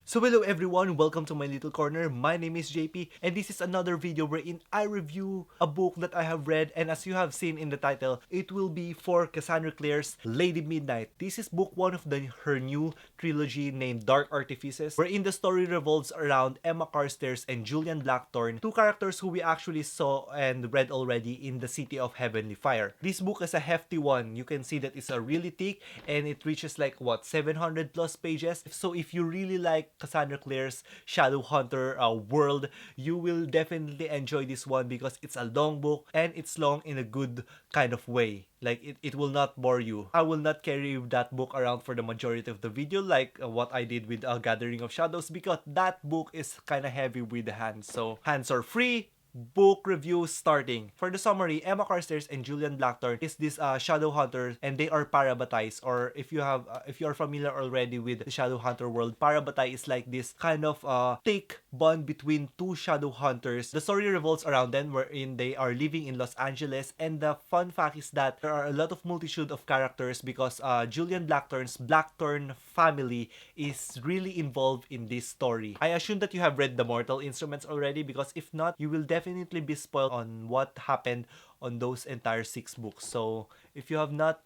So hello everyone, welcome to my little corner. My name is JP and this is another video wherein I review a book that I have read, and as you have seen in the title, it will be for Cassandra Clare's Lady Midnight. This is book 1 of her new trilogy named Dark Artifices, wherein the story revolves around Emma Carstairs and Julian Blackthorne, two characters who we actually saw and read already in the City of Heavenly Fire. This book is a hefty one. You can see that it's a really thick and it reaches like what, 700 plus pages. So if you really like Cassandra Clare's Shadowhunter world, you will definitely enjoy this one because it's a long book and it's long in a good kind of way. Like it will not bore you. I will not carry that book around for the majority of the video like what I did with Gathering of Shadows, because that book is kind of heavy with the hands. So hands are free. Book review starting. For the summary, Emma Carstairs and Julian Blackthorne is this shadow hunter, and they are parabatais. Or if you are familiar already with the shadow hunter world, parabatai is like this kind of thick bond between two shadow hunters. The story revolves around them, wherein they are living in Los Angeles, and the fun fact is that there are a lot of multitude of characters because Julian Blackthorne's Blackthorne family is really involved in this story. I assume that you have read the Mortal Instruments already, because if not, you will definitely be spoiled on what happened on those entire 6 books. So if you have not,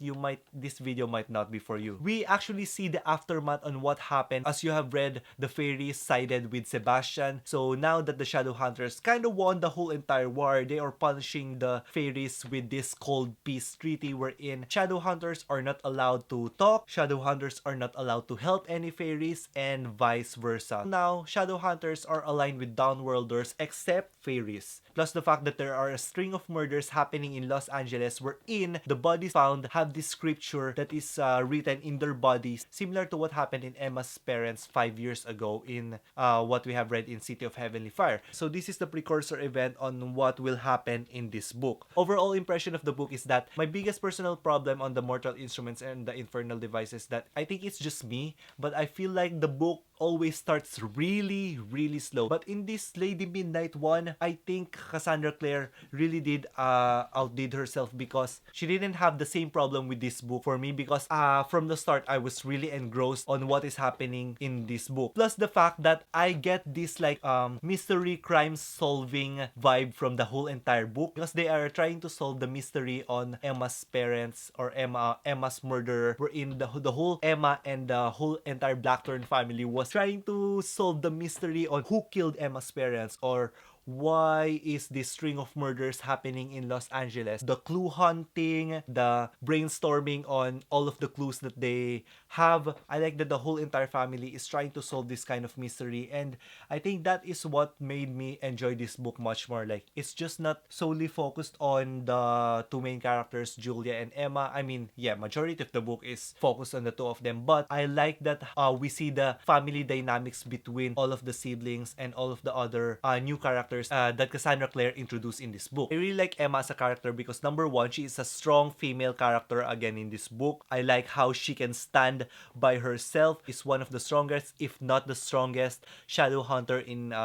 this video might not be for you. We actually see the aftermath on what happened. As you have read, the fairies sided with Sebastian. So now that the Shadowhunters kind of won the whole entire war, they are punishing the fairies with this cold peace treaty, wherein Shadowhunters are not allowed to talk, Shadowhunters are not allowed to help any fairies, and vice versa. Now, Shadowhunters are aligned with Downworlders except fairies. Plus the fact that there are a string of murders happening in Los Angeles, wherein the bodies found have this scripture that is written in their bodies, similar to what happened in Emma's parents 5 years ago in what we have read in City of Heavenly Fire. So this is the precursor event on what will happen in this book. Overall impression of the book is that my biggest personal problem on the Mortal Instruments and the Infernal Devices, that I think it's just me, but I feel like the book always starts really slow. But in this Lady Midnight one, I think Cassandra Clare really did outdid herself, because she didn't have the same problem with this book for me, because from the start I was really engrossed on what is happening in this book. Plus the fact that I get this like mystery crime solving vibe from the whole entire book, because they are trying to solve the mystery on Emma's parents, or Emma's murderer, wherein the whole Emma and the whole entire Blackthorne family was trying to solve the mystery on who killed Emma's parents, or why is this string of murders happening in Los Angeles. The clue hunting, the brainstorming on all of the clues that they have. I like that the whole entire family is trying to solve this kind of mystery, and I think that is what made me enjoy this book much more. Like, it's just not solely focused on the two main characters, Julia and Emma. I mean, yeah, majority of the book is focused on the two of them, but I like that we see the family dynamics between all of the siblings and all of the other new characters that Cassandra Clare introduced in this book. I really like Emma as a character because, number one, she is a strong female character again in this book. I like how she can stand by herself. Is one of the strongest, if not the strongest, shadow hunter in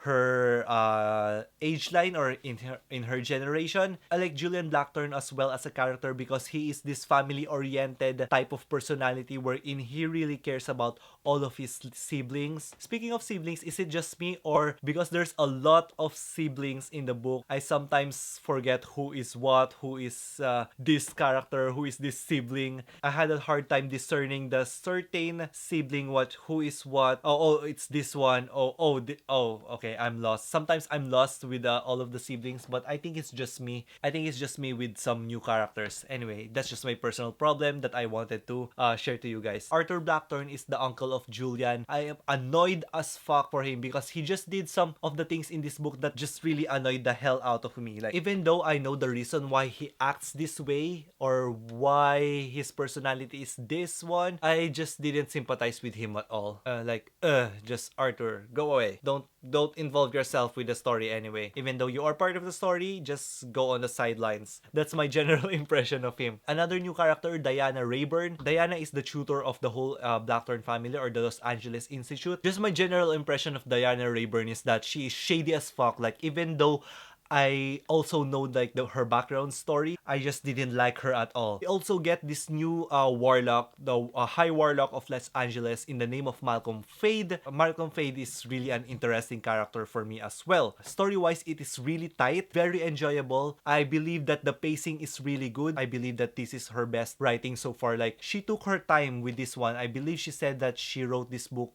her age line, or in her generation. I like Julian Blackthorne as well as a character because he is this family-oriented type of personality, wherein he really cares about all of his siblings. Speaking of siblings, is it just me, or because there's a lot of siblings in the book, I sometimes forget who is what, who is this character, who is this sibling. I had a hard time discerning the certain sibling, who is what. Oh, it's this one. Okay, I'm lost. Sometimes I'm lost with all of the siblings, but I think it's just me. I think it's just me with some new characters. Anyway, that's just my personal problem that I wanted to share to you guys. Arthur Blackthorne is the uncle of Julian. I am annoyed as fuck for him because he just did some of the things in this book that just really annoyed the hell out of me. Like, even though I know the reason why he acts this way, or why his personality is this one, I just didn't sympathize with him at all. Just Arthur, go away. Don't involve yourself with the story anyway. Even though you are part of the story, just go on the sidelines. That's my general impression of him. Another new character, Diana Rayburn. Diana is the tutor of the whole Blackthorne family, or the Los Angeles Institute. Just my general impression of Diana Rayburn is that she is shady as fuck. Like, even though I also know like her background story. I just didn't like her at all. We also get this new warlock, the High Warlock of Los Angeles in the name of Malcolm Fade. Malcolm Fade is really an interesting character for me as well. Story-wise, it is really tight, very enjoyable. I believe that the pacing is really good. I believe that this is her best writing so far. Like, she took her time with this one. I believe she said that she wrote this book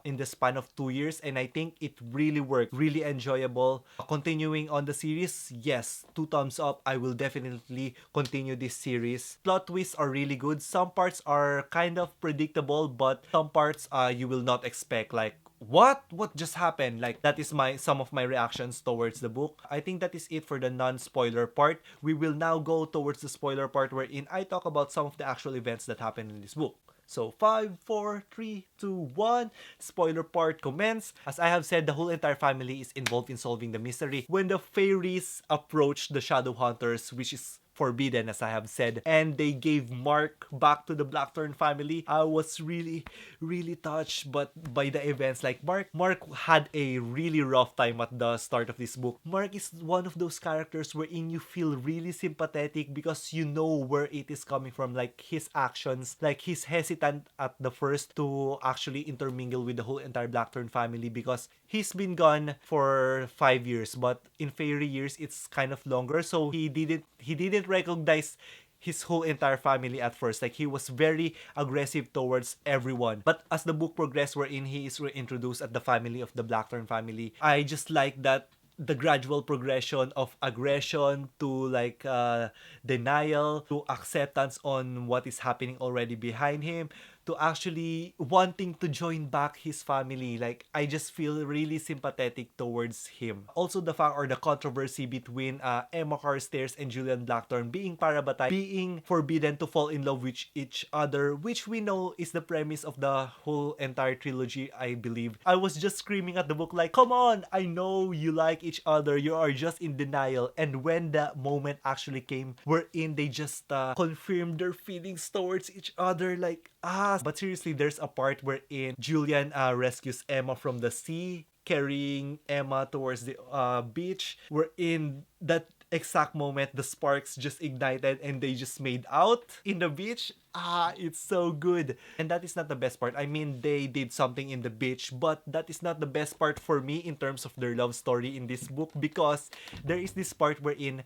in the span of 2 years, and I think it really worked. Really enjoyable. Continuing on the series, yes, 2 thumbs up. I will definitely continue this series. Plot twists are really good. Some parts are kind of predictable, but some parts you will not expect. Like, what just happened? Like, that is some of my reactions towards the book. I think that is it for the non-spoiler part. We will now go towards the spoiler part, wherein I talk about some of the actual events that happened in this book. So 5, 4, 3, 2, 1. Spoiler part commence. As I have said, the whole entire family is involved in solving the mystery when the fairies approach the shadow hunters, which is forbidden, as I have said, and they gave Mark back to the Blackthorn family. I was really touched but by the events. Like, Mark had a really rough time at the start of this book. Mark is one of those characters wherein you feel really sympathetic because you know where it is coming from. Like, his actions, like, he's hesitant at the first to actually intermingle with the whole entire Blackthorn family because he's been gone for 5 years, but in fairy years it's kind of longer, so he didn't recognize his whole entire family at first. Like, he was very aggressive towards everyone. But as the book progressed, wherein he is reintroduced at the family of the Blackthorn family, I just like that the gradual progression of aggression to like denial to acceptance on what is happening already behind him to actually wanting to join back his family. Like, I just feel really sympathetic towards him. Also, the fact or the controversy between Emma Carstairs and Julian Blackthorne being parabatay, being forbidden to fall in love with each other, which we know is the premise of the whole entire trilogy, I believe. I was just screaming at the book like, come on, I know you like each other, you are just in denial. And when that moment actually came wherein they just confirmed their feelings towards each other, like, but seriously, there's a part wherein Julian rescues Emma from the sea, carrying Emma towards the beach, wherein that exact moment the sparks just ignited and they just made out in the beach. It's so good. And that is not the best part. I mean, they did something in the beach, but that is not the best part for me in terms of their love story in this book, because there is this part wherein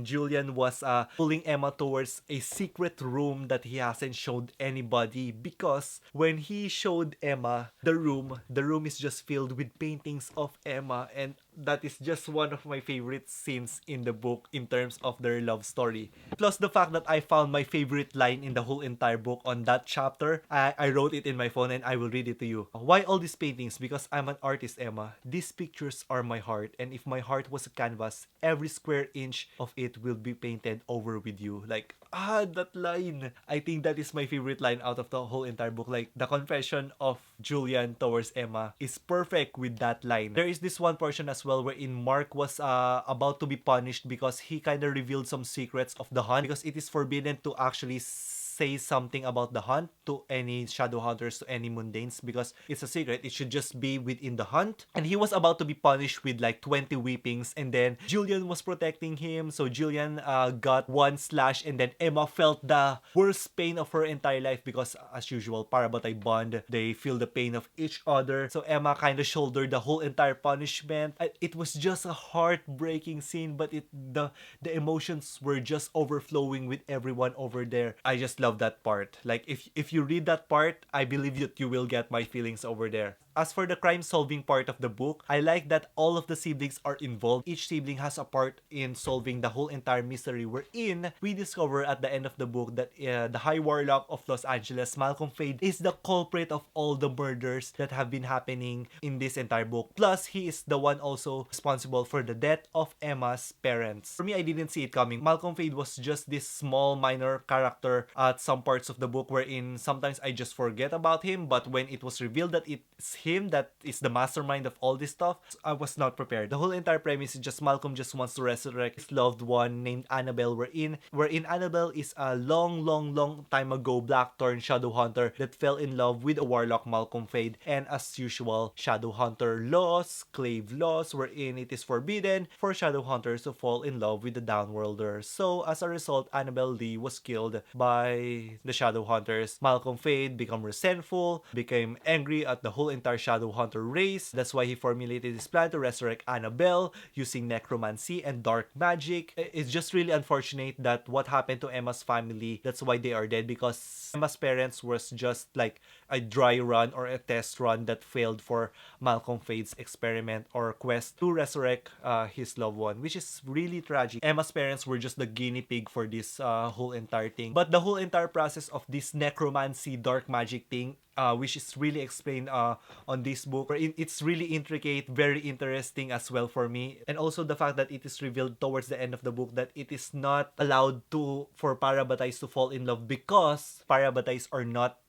Julian was pulling Emma towards a secret room that he hasn't showed anybody, because when he showed Emma the room is just filled with paintings of Emma, and that is just one of my favorite scenes in the book in terms of their love story. Plus the fact that I found my favorite line in the whole entire book on that chapter. I wrote it in my phone and I will read it to you. Why all these paintings? Because I'm an artist, Emma. These pictures are my heart, and if my heart was a canvas, every square inch of it will be painted over with you. Like, that line. I think that is my favorite line out of the whole entire book. Like, the confession of Julian towards Emma is perfect with that line. There is this one portion as well wherein Mark was about to be punished because he kind of revealed some secrets of the hunt, because it is forbidden to actually say something about the hunt to any shadow hunters, to any mundanes, because it's a secret. It should just be within the hunt. And he was about to be punished with like 20 whippings, and then Julian was protecting him, so Julian got one slash, and then Emma felt the worst pain of her entire life because, as usual, Parabatay bond, they feel the pain of each other. So Emma kind of shouldered the whole entire punishment. It was just a heartbreaking scene, but the emotions were just overflowing with everyone over there. I just love that part. Like, if you read that part, I believe that you will get my feelings over there. As for the crime solving part of the book, I like that all of the siblings are involved. Each sibling has a part in solving the whole entire mystery, wherein we discover at the end of the book that the High Warlock of Los Angeles, Malcolm Fade, is the culprit of all the murders that have been happening in this entire book. Plus, he is the one also responsible for the death of Emma's parents. For me, I didn't see it coming. Malcolm Fade was just this small minor character at some parts of the book, wherein sometimes I just forget about him, but when it was revealed that it's him that is the mastermind of all this stuff. So I was not prepared. The whole entire premise is just Malcolm just wants to resurrect his loved one named Annabelle. Wherein Annabelle is a long time ago Blackthorn shadow hunter that fell in love with a warlock Malcolm Fade, and as usual, shadow hunter laws, clave laws, wherein it is forbidden for shadow hunters to fall in love with the downworlder. So as a result, Annabelle Lee was killed by the shadow hunters. Malcolm Fade became resentful, became angry at the whole entire shadow hunter race. That's why he formulated his plan to resurrect Annabelle using necromancy and dark magic. It's just really unfortunate that what happened to Emma's family, that's why they are dead, because Emma's parents was just like a dry run or a test run that failed for Malcolm Fade's experiment or quest to resurrect his loved one, which is really tragic. Emma's parents were just the guinea pig for this whole entire thing. But the whole entire process of this necromancy dark magic thing, which is really explained on this book, where it's really intricate, very interesting as well for me. And also the fact that it is revealed towards the end of the book that it is not allowed for Parabatais to fall in love, because Parabatais are not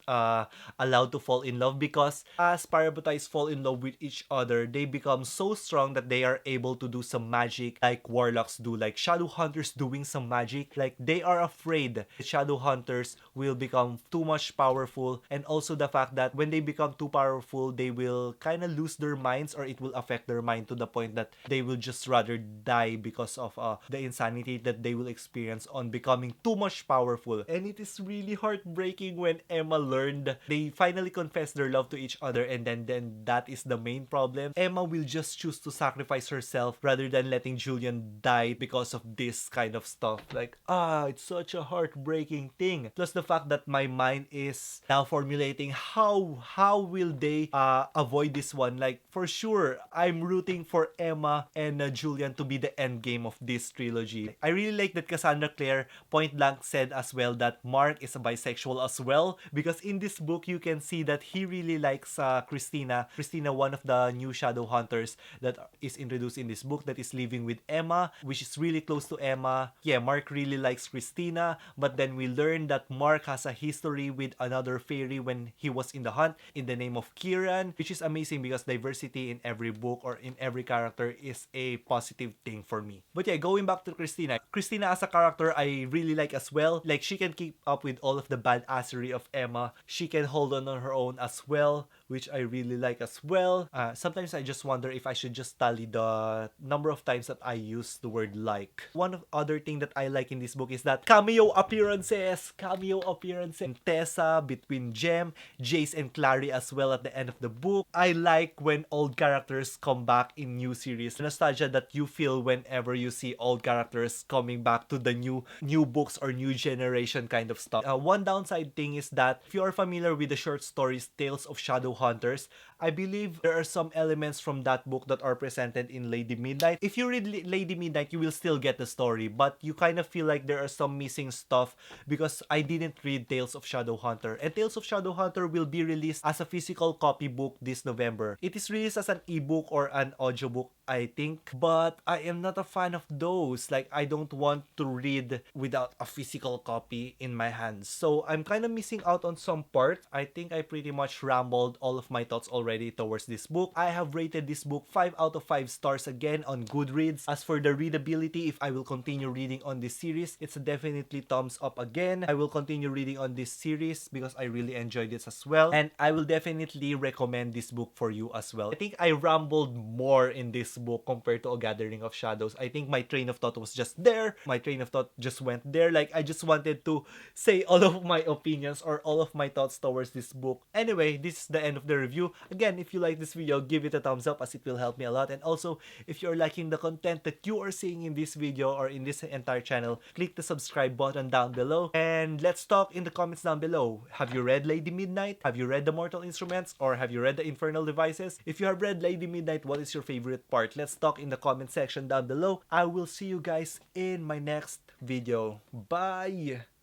allowed to fall in love, because as Parabatais fall in love with each other, they become so strong that they are able to do some magic like warlocks do, like shadow hunters doing some magic. Like they are afraid the shadow hunters will become too much powerful, and also the fact that when they become too powerful, they will kind of lose their minds, or it will affect their mind to the point that they will just rather die because of the insanity that they will experience on becoming too much powerful. And it is really heartbreaking when Emma learned they finally confessed their love to each other, and then that is the main problem. Emma will just choose to sacrifice herself rather than letting Julian die because of this kind of stuff. Like, it's such a heartbreaking thing. Plus the fact that my mind is now formulating how will they avoid this one. Like, for sure, I'm rooting for Emma and Julian to be the end game of this trilogy. I really like that Cassandra Clare point blank said as well that Mark is a bisexual as well, because in this book you can see that he really likes Christina, one of the new shadow hunters that is introduced in this book, that is living with Emma, which is really close to Emma. Yeah, Mark really likes Christina, but then we learn that Mark has a history with another fairy when he was in the hunt in the name of Kieran, which is amazing because diversity in every book or in every character is a positive thing for me. But yeah, going back to Christina as a character, I really like as well. Like, she can keep up with all of the badassery of Emma. She can hold on her own as well, which I really like as well. Sometimes I just wonder if I should just tally the number of times that I use the word like. One other thing that I like in this book is that cameo appearances. Tessa, between Jem, Jace, and Clary as well at the end of the book. I like when old characters come back in new series. The nostalgia that you feel whenever you see old characters coming back to the new books or new generation kind of stuff. One downside thing is that if you are familiar with the short stories Tales of Shadow Hunters, I believe there are some elements from that book that are presented in Lady Midnight. If you read Lady Midnight, you will still get the story, but you kind of feel like there are some missing stuff because I didn't read Tales of Shadow Hunter. And Tales of Shadow Hunter will be released as a physical copy book this November. It is released as an ebook or an audiobook, I think, but I am not a fan of those. Like, I don't want to read without a physical copy in my hands. So I'm kind of missing out on some part. I think I pretty much rambled all of my thoughts already towards this book. I have rated this book 5 out of 5 stars again on Goodreads. As for the readability, if I will continue reading on this series, it's definitely thumbs up again. I will continue reading on this series because I really enjoyed this as well. And I will definitely recommend this book for you as well. I think I rambled more in this book compared to A Gathering of Shadows. I think my train of thought was just there. My train of thought just went there. Like, I just wanted to say all of my opinions or all of my thoughts towards this book. Anyway, this is the end of the review. Again, if you like this video, give it a thumbs up as it will help me a lot. And also, if you're liking the content that you are seeing in this video or in this entire channel, click the subscribe button down below. And let's talk in the comments down below. Have you read Lady Midnight? Have you read The Mortal Instruments? Or have you read The Infernal Devices? If you have read Lady Midnight, what is your favorite part? Let's talk in the comment section down below. I will see you guys in my next video. Bye!